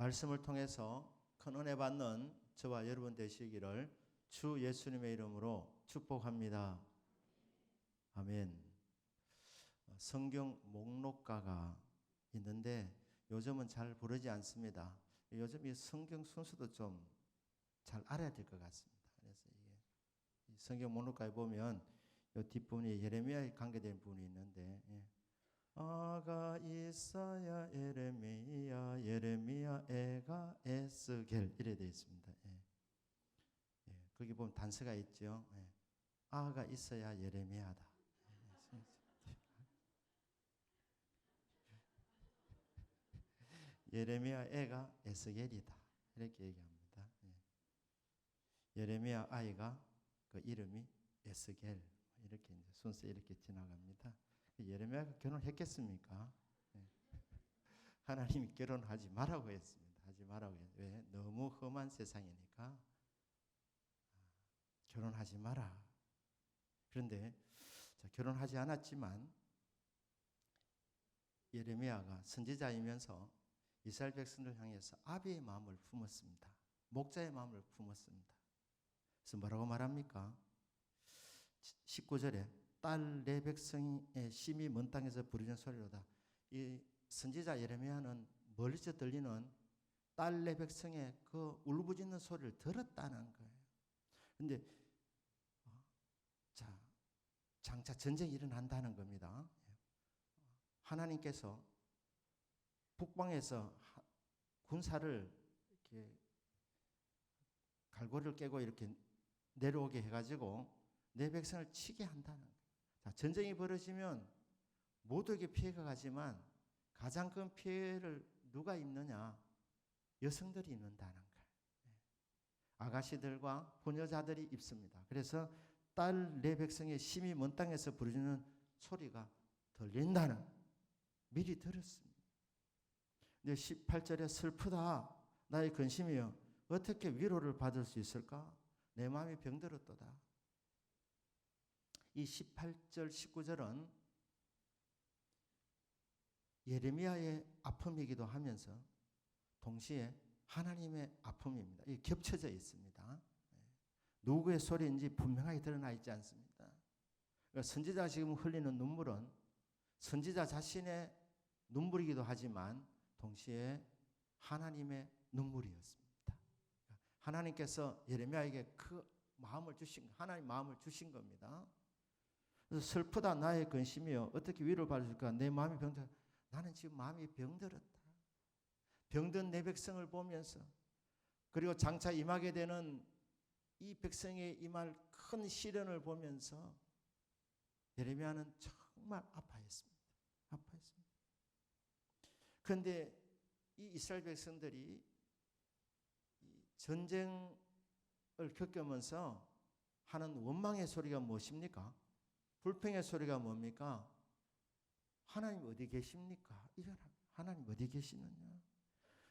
말씀을 통해서 큰 은혜 받는 저와 여러분 되시기를 주 예수님의 이름으로 축복합니다. 아멘. 성경 목록가가 있는데 요즘은 잘 부르지 않습니다. 요즘 이 성경 순서도 좀 잘 알아야 될 것 같습니다. 그래서 이게 성경 목록가에 보면 이 뒷부분이 예레미야에 관계된 부분이 있는데, 아가 이사야 예레미야 예레미야 에가 에스겔 이래 되어 있습니다. 거기 보면 단서가 있죠. 아가 있어야 예레미야다. 예레미야 애가 에스겔이다. 이렇게 얘기합니다. 예레미야 아이가 그 이름이 에스겔. 이렇게 이제 순서 이렇게 지나갑니다. 예레미야가 결혼했겠습니까? 하나님이 결혼하지 말라고 했습니다. 하지 말라고 했어요. 왜? 너무 험한 세상이니까 결혼하지 마라. 그런데 결혼하지 않았지만 예레미야가 선지자이면서 이스라엘 백성들 향해서 아비의 마음을 품었습니다. 목자의 마음을 품었습니다. 그래서 뭐라고 말합니까? 19절에 딸 내 백성의 심히 먼 땅에서 부르짖는 소리로다. 이 선지자 예레미야는 멀리서 들리는 딸 내 백성의 그 울부짖는 소리를 들었다는 거예요. 그런데 장차 전쟁이 일어난다는 겁니다. 하나님께서 북방에서 군사를 이렇게 갈고리를 깨고 이렇게 내려오게 해가지고 내 백성을 치게 한다는 거예요. 전쟁이 벌어지면 모두에게 피해가 가지만 가장 큰 피해를 누가 입느냐? 여성들이 입는다는 거예요. 아가씨들과 보녀자들이 입습니다. 그래서 딸 내 백성의 심히 먼 땅에서 부르짖는 소리가 들린다는 미리 들었습니다. 근데 18절에 슬프다 나의 근심이여 어떻게 위로를 받을 수 있을까? 내 마음이 병들었도다. 이 18절 19절은 예레미야의 아픔이기도 하면서 동시에 하나님의 아픔입니다. 이게 겹쳐져 있습니다. 누구의 소리인지 분명하게 드러나 있지 않습니다. 그러니까 선지자가 지금 흘리는 눈물은 선지자 자신의 눈물이기도 하지만 동시에 하나님의 눈물이었습니다. 하나님께서 예레미야에게 그 마음을 주신, 하나님 마음을 주신 겁니다. 그래서 슬프다 나의 근심이여 어떻게 위로를 받을까? 내 마음이 병들었다. 나는 지금 마음이 병들었다. 병든 내 백성을 보면서 그리고 장차 임하게 되는 이 백성의 임할 큰 시련을 보면서 예레미야는 정말 아파했습니다. 그런데 이 이스라엘 백성들이 전쟁을 겪으면서 하는 원망의 소리가 무엇입니까? 불평의 소리가 뭡니까? 하나님 어디 계십니까? 이건 하나님 어디 계시느냐?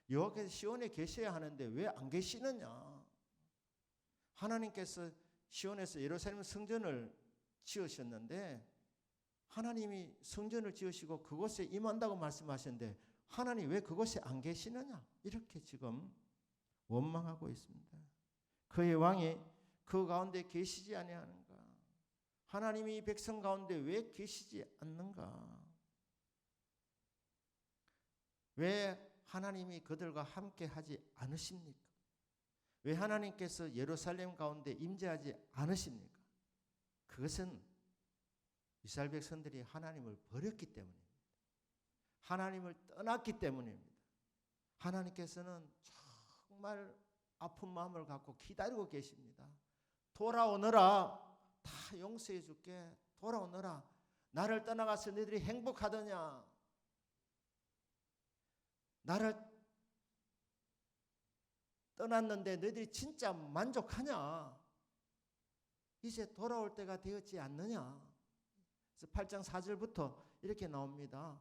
여호와께서 시온에 계셔야 하는데 왜 안 계시느냐? 하나님께서 시온에서 예루살렘 성전을 지으셨는데 하나님이 성전을 지으시고 그곳에 임한다고 말씀하셨는데 하나님 왜 그곳에 안 계시느냐? 이렇게 지금 원망하고 있습니다. 그의 왕이 그 가운데 계시지 아니하는가? 하나님이 백성 가운데 왜 계시지 않는가? 왜 하나님이 그들과 함께 하지 않으십니까? 왜 하나님께서 예루살렘 가운데 임재하지 않으십니까? 그것은 이스라엘 백성들이 하나님을 버렸기 때문입니다. 하나님을 떠났기 때문입니다. 하나님께서는 정말 아픈 마음을 갖고 기다리고 계십니다. 돌아오너라. 다 용서해 줄게. 돌아오너라. 나를 떠나가서 너희들이 행복하더냐? 나를 떠났는데 너희들이 진짜 만족하냐? 이제 돌아올 때가 되었지 않느냐? 그래서 8장 4절부터 이렇게 나옵니다.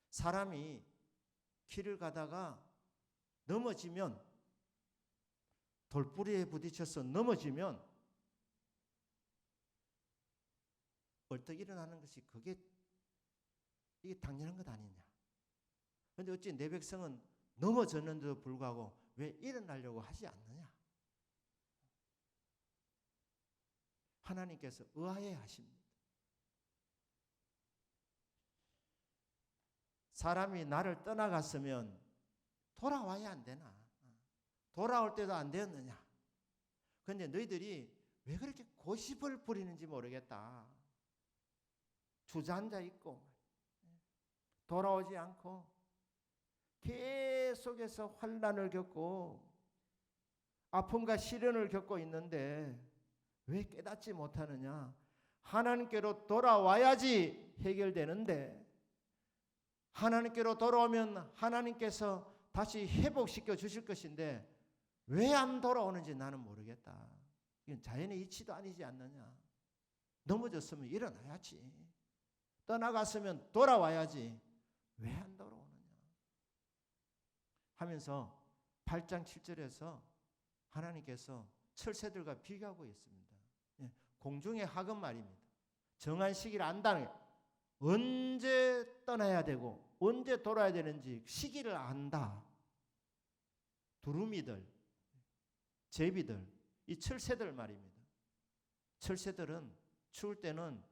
사람이 길을 가다가 넘어지면 돌뿌리에 부딪혀서 넘어지면 벌떡 일어나는 것이 이게 당연한 것 아니냐? 그런데 어찌 내 백성은 넘어졌는데도 불구하고 왜 일어나려고 하지 않느냐? 하나님께서 의아해 하십니다. 사람이 나를 떠나갔으면 돌아와야 안 되나? 돌아올 때도 안 되었느냐? 그런데 너희들이 왜 그렇게 고집을 부리는지 모르겠다. 주저앉아 있고 돌아오지 않고 계속해서 환난을 겪고 아픔과 시련을 겪고 있는데 왜 깨닫지 못하느냐? 하나님께로 돌아와야지 해결되는데, 하나님께로 돌아오면 하나님께서 다시 회복시켜 주실 것인데 왜 안 돌아오는지 나는 모르겠다. 이건 자연의 이치도 아니지 않느냐? 넘어졌으면 일어나야지. 떠나갔으면 돌아와야지. 왜 안 돌아오느냐? 하면서 8장 7절에서 하나님께서 철새들과 비교하고 있습니다. 공중의 학은 말입니다. 정한 시기를 안다는 거예요. 언제 떠나야 되고 언제 돌아야 되는지 시기를 안다. 두루미들, 제비들, 이 철새들 말입니다. 철새들은 추울 때는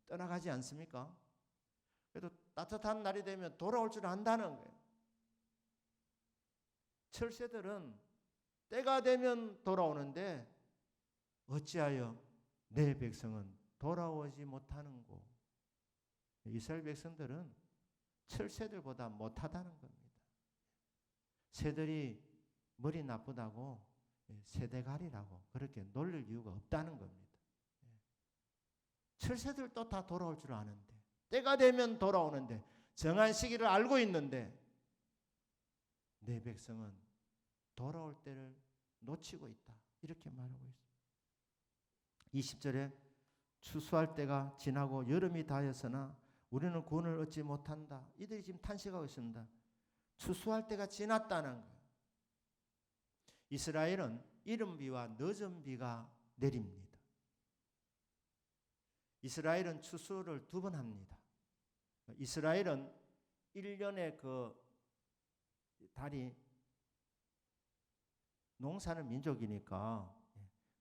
떠나가지 않습니까? 그래도 따뜻한 날이 되면 돌아올 줄 안다는 거예요. 철새들은 때가 되면 돌아오는데 어찌하여 내 백성은 돌아오지 못하는고? 이스라엘 백성들은 철새들보다 못하다는 겁니다. 새들이 머리 나쁘다고 새대가리라고 그렇게 놀릴 이유가 없다는 겁니다. 철새들도 다 돌아올 줄 아는데 때가 되면 돌아오는데 정한 시기를 알고 있는데 내 백성은 돌아올 때를 놓치고 있다. 이렇게 말하고 있습니다. 20절에 추수할 때가 지나고 여름이 다하였으나 우리는 구원을 얻지 못한다. 이들이 지금 탄식하고 있습니다. 추수할 때가 지났다는 거예요. 이스라엘은 이른 비와 늦은 비가 내립니다. 이스라엘은 추수를 2번 합니다. 이스라엘은 1년의 그 달이 농사는 민족이니까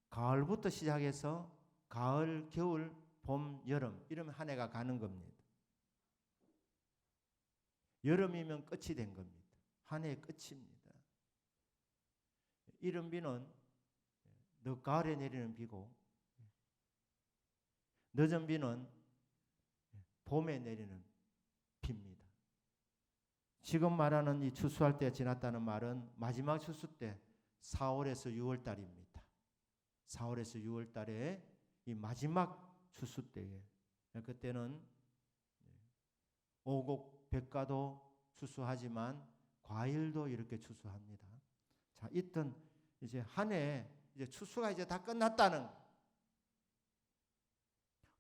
가을부터 시작해서 가을, 겨울, 봄, 여름 이러면 한 해가 가는 겁니다. 여름이면 끝이 된 겁니다. 한 해의 끝입니다. 이른 비는 늦가을에 내리는 비고 늦은 비는 봄에 내리는 비입니다. 지금 말하는 이 추수할 때 지났다는 말은 마지막 추수 때 4월에서 6월 달입니다. 4월에서 6월 달에 이 마지막 추수 때에 그때는 오곡, 백과도 추수하지만 과일도 이렇게 추수합니다. 자, 이땐 이제 한 해 이제 추수가 이제 다 끝났다는 거예요.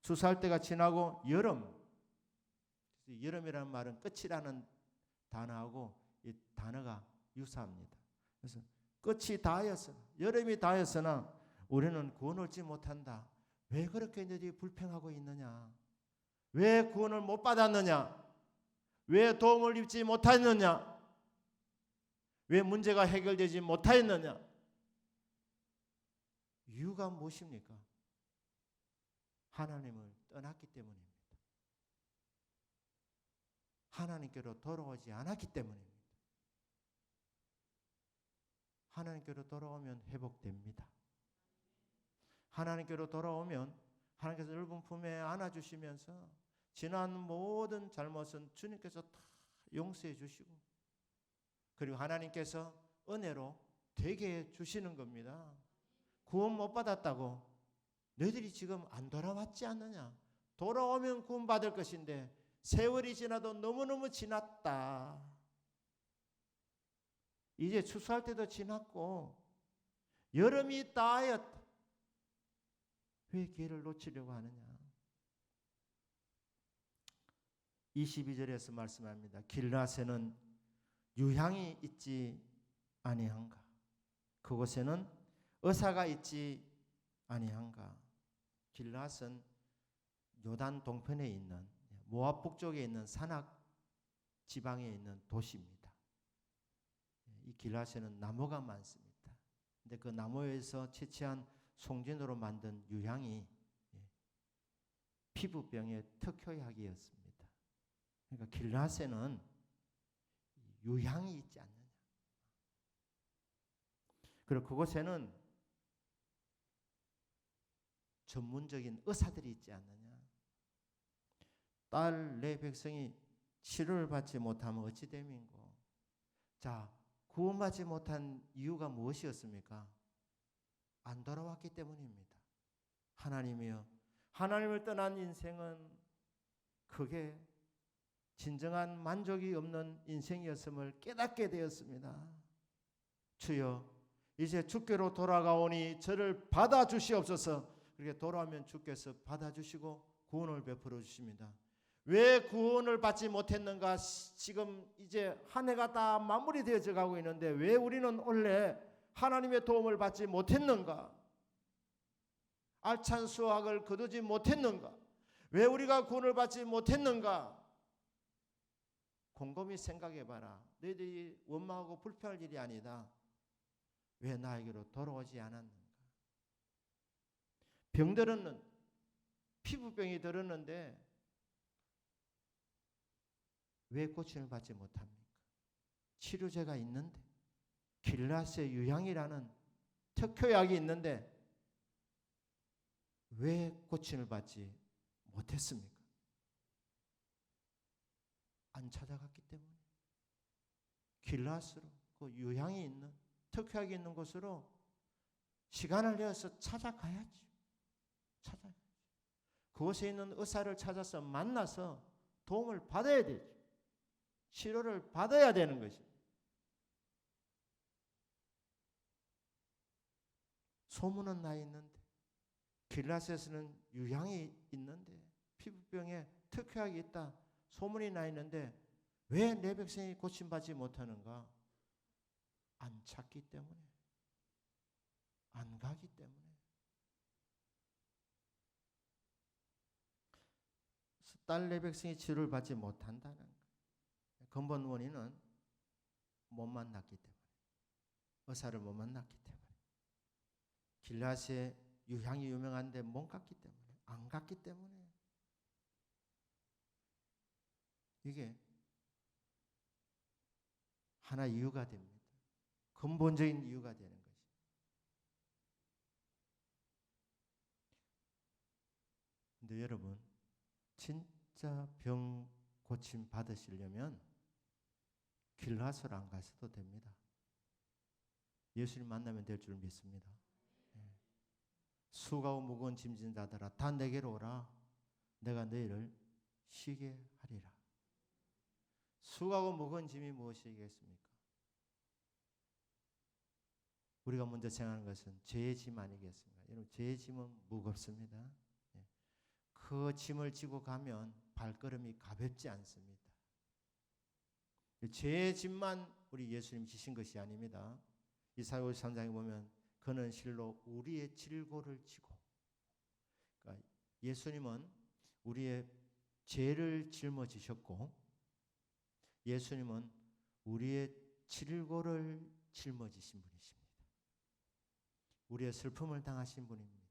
추수할 때가 지나고 여름이라는 말은 끝이라는 단어하고 이 단어가 유사합니다. 그래서 끝이 다하였으나 여름이 다하였으나 우리는 구원을 얻지 못한다. 왜 그렇게 너희들이 불평하고 있느냐? 왜 구원을 못 받았느냐? 왜 도움을 입지 못했느냐? 왜 문제가 해결되지 못하였느냐? 이유가 무엇입니까? 하나님을 떠났기 때문입니다. 하나님께로 돌아오지 않았기 때문입니다. 하나님께로 돌아오면 회복됩니다. 하나님께로 돌아오면 하나님께서 넓은 품에 안아주시면서 지난 모든 잘못은 주님께서 다 용서해 주시고 그리고 하나님께서 은혜로 되게 해 주시는 겁니다. 구원 못 받았다고 너희들이 지금 안 돌아왔지 않느냐? 돌아오면 구원 받을 것인데 세월이 지나도 너무너무 지났다. 이제 추수할 때도 지났고 여름이 다하였다. 왜 기회를 놓치려고 하느냐? 22절에서 말씀합니다. 길라세는 유향이 있지 아니한가? 그곳에는 의사가 있지 아니한가? 길라스는 요단 동편에 있는 모압 북쪽에 있는 산악 지방에 있는 도시입니다. 길라시아는 나무가 많습니다. 근데 그 나무에서 채취한 송진으로 만든 유향이 피부병의 특효약이었습니다. 그러니까 길라시아는 유향이 있지 않느냐. 그리고 그곳에는 전문적인 의사들이 있지 않느냐. 딸 내 백성이 치료를 받지 못하면 어찌 됨인고. 자, 구원받지 못한 이유가 무엇이었습니까? 안 돌아왔기 때문입니다. 하나님이여, 하나님을 떠난 인생은 그게 진정한 만족이 없는 인생이었음을 깨닫게 되었습니다. 주여, 이제 주께로 돌아가오니 저를 받아주시옵소서. 그렇게 돌아오면 주께서 받아주시고 구원을 베풀어 주십니다. 왜 구원을 받지 못했는가? 지금 이제 한 해가 다 마무리되어져 가고 있는데 왜 우리는 원래 하나님의 도움을 받지 못했는가? 알찬 수확을 거두지 못했는가? 왜 우리가 구원을 받지 못했는가? 곰곰이 생각해봐라. 너희들이 원망하고 불평할 일이 아니다. 왜 나에게로 돌아오지 않았는가? 병들었는 피부병이 들었는데 왜 고침을 받지 못합니까? 치료제가 있는데, 길라시아 유향이라는 특효약이 있는데 왜 고침을 받지 못했습니까? 안 찾아갔기 때문에. 길라스로, 그 유향이 있는, 특효약이 있는 곳으로 시간을 내어서 찾아가야지. 그곳에 있는 의사를 찾아서 만나서 도움을 받아야 되죠. 치료를 받아야 되는 것입니다. 소문은 나 있는데, 길라시아에서는 유향이 있는데, 피부병에 특효약이 있다, 소문이 나 있는데 왜 내 백성이 고침받지 못하는가? 안 찾기 때문에, 안 가기 때문에. 딸 내 백성이 치료를 받지 못한다는 근본 원인은 못 만났기 때문에, 의사를 못 만났기 때문에, 길라시아의 유향이 유명한데 못 갔기 때문에, 안 갔기 때문에. 이게 하나의 이유가 됩니다. 근본적인 이유가 되는 것이. 근데 여러분, 진짜 병 고침 받으시려면 길라시아로 안 가셔도 됩니다. 예수님 만나면 될 줄 믿습니다. 수고하고 무거운 짐진 자들아 다 내게로 오라. 내가 너희를 쉬게 하리라. 수고하고 무거운 짐이 무엇이겠습니까? 우리가 먼저 생각하는 것은 죄의 짐 아니겠습니까? 여러분, 죄의 짐은 무겁습니다. 그 짐을 지고 가면 발걸음이 가볍지 않습니다. 죄의 짐만 우리 예수님 지신 것이 아닙니다. 이사야 53장에 보면 그는 실로 우리의 질고를 지고, 그러니까 예수님은 우리의 죄를 짊어지셨고 예수님은 우리의 질고를 짊어지신 분이십니다. 우리의 슬픔을 당하신 분입니다.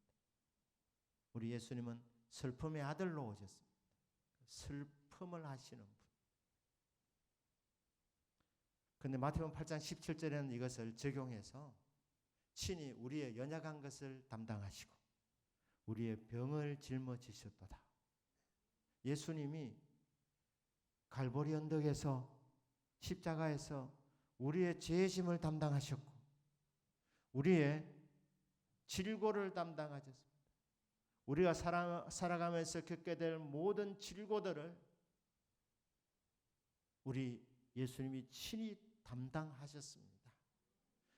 우리 예수님은 슬픔의 아들로 오셨습니다. 슬픔을 하시는 분. 그런데 마태복음 8장 17절에는 이것을 적용해서 친히 우리의 연약한 것을 담당하시고 우리의 병을 짊어지셨도다. 예수님이 갈보리 언덕에서 십자가에서 우리의 죄의 짐을 담당하셨고 우리의 질고를 담당하셨습니다. 우리가 살아가면서 겪게 될 모든 질고들을 우리 예수님이 친히 담당하셨습니다.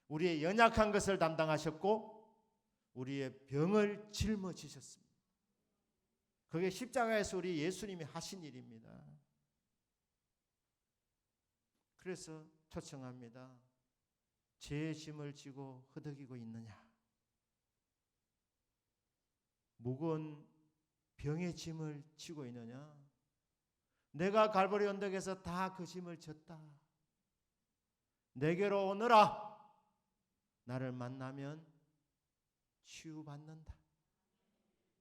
우리의 연약한 것을 담당하셨고 우리의 병을 짊어지셨습니다. 그게 십자가에서 우리 예수님이 하신 일입니다. 그래서 초청합니다. 죄의 짐을 지고 허덕이고 있느냐? 무거운 병의 짐을 지고 있느냐? 내가 갈보리 언덕에서 다 그 짐을 졌다. 내게로 오너라. 나를 만나면 치유받는다,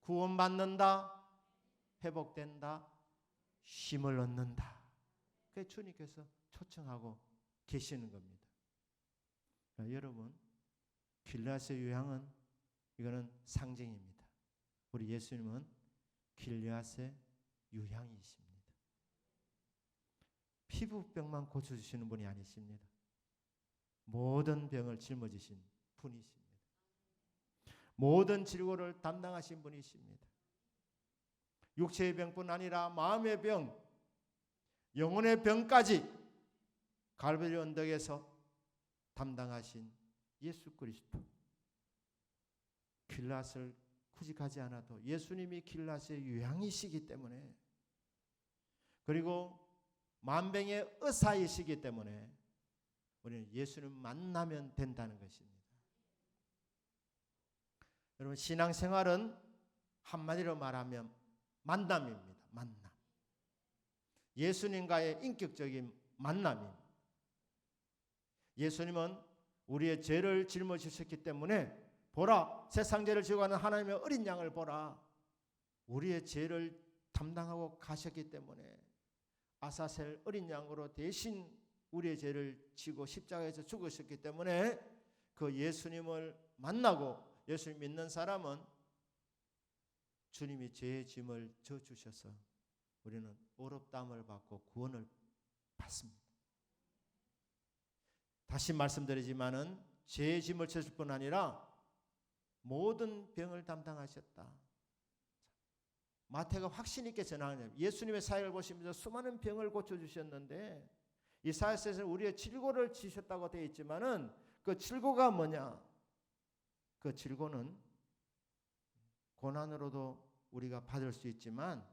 구원받는다, 회복된다, 쉼을 얻는다. 그게 주님께서 초청하고 계시는 겁니다. 여러분, 길르앗의 요양은 이거는 상징입니다. 우리 예수님은 길르앗의 요양이십니다. 피부병만 고쳐주시는 분이 아니십니다. 모든 병을 짊어지신 분이십니다. 모든 질고를 담당하신 분이십니다. 육체의 병뿐 아니라 마음의 병, 영혼의 병까지 갈보리 언덕에서 담당하신 예수 그리스도. 길르앗을 굳이 가지 않아도 예수님이 길르앗의 요양이시기 때문에, 그리고 만병의 의사이시기 때문에 우리는 예수님 만나면 된다는 것입니다. 여러분, 신앙생활은 한마디로 말하면 만남입니다. 만남. 예수님과의 인격적인 만남입니다. 예수님은 우리의 죄를 짊어지셨기 때문에 보라, 세상 죄를 지고 가는 하나님의 어린 양을 보라. 우리의 죄를 담당하고 가셨기 때문에 아사셀 어린 양으로 대신 우리의 죄를 지고 십자가에서 죽으셨기 때문에 그 예수님을 만나고 예수님 믿는 사람은 주님이 죄의 짐을 져주셔서 우리는 어렵다함을 받고 구원을 받습니다. 다시 말씀드리지만은 죄의 짐을 져줄 뿐 아니라 모든 병을 담당하셨다. 마태가 확신 있게 전하는, 예수님의 사역을 보시면서 수많은 병을 고쳐주셨는데 이사야서에서 우리의 질고를 지셨다고 되어 있지만은 그 질고가 뭐냐? 그 질고는 고난으로도 우리가 받을 수 있지만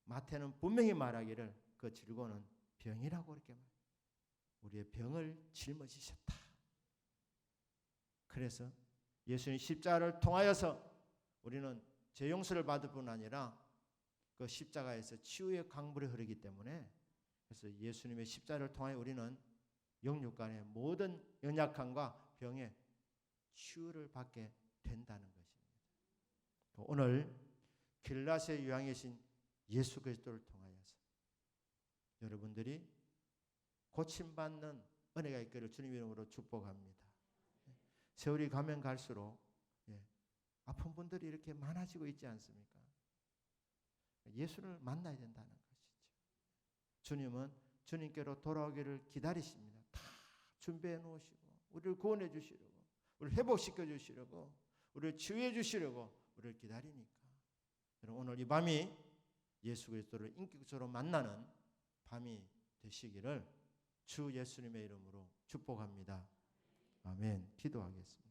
마태는 분명히 말하기를 그 질고는 병이라고 이렇게 말해요. 우리의 병을 짊어지셨다. 그래서 예수님 십자가를 통하여서 우리는 죄 용서를 받을 뿐 아니라 그 십자가에서 치유의 강물이 흐르기 때문에, 그래서 예수님의 십자가를 통하여 우리는 영육간의 모든 연약함과 병의 치유를 받게 된다는 것입니다. 오늘 길르앗의 요양이신 예수 그리스도를 통하여서 여러분들이 고침받는 은혜가 있기를 주님 이름으로 축복합니다. 세월이 가면 갈수록 아픈 분들이 이렇게 많아지고 있지 않습니까? 예수를 만나야 된다는 것이죠. 주님은 주님께로 돌아오기를 기다리십니다. 다 준비해 놓으시고 우리를 구원해 주시려고, 우리를 회복시켜 주시려고, 우리를 치유해 주시려고 우리를 기다리니까 여러분, 오늘 이 밤이 예수 그리스도를 인격적으로 만나는 밤이 되시기를 주 예수님의 이름으로 축복합니다. 아멘. 기도하겠습니다.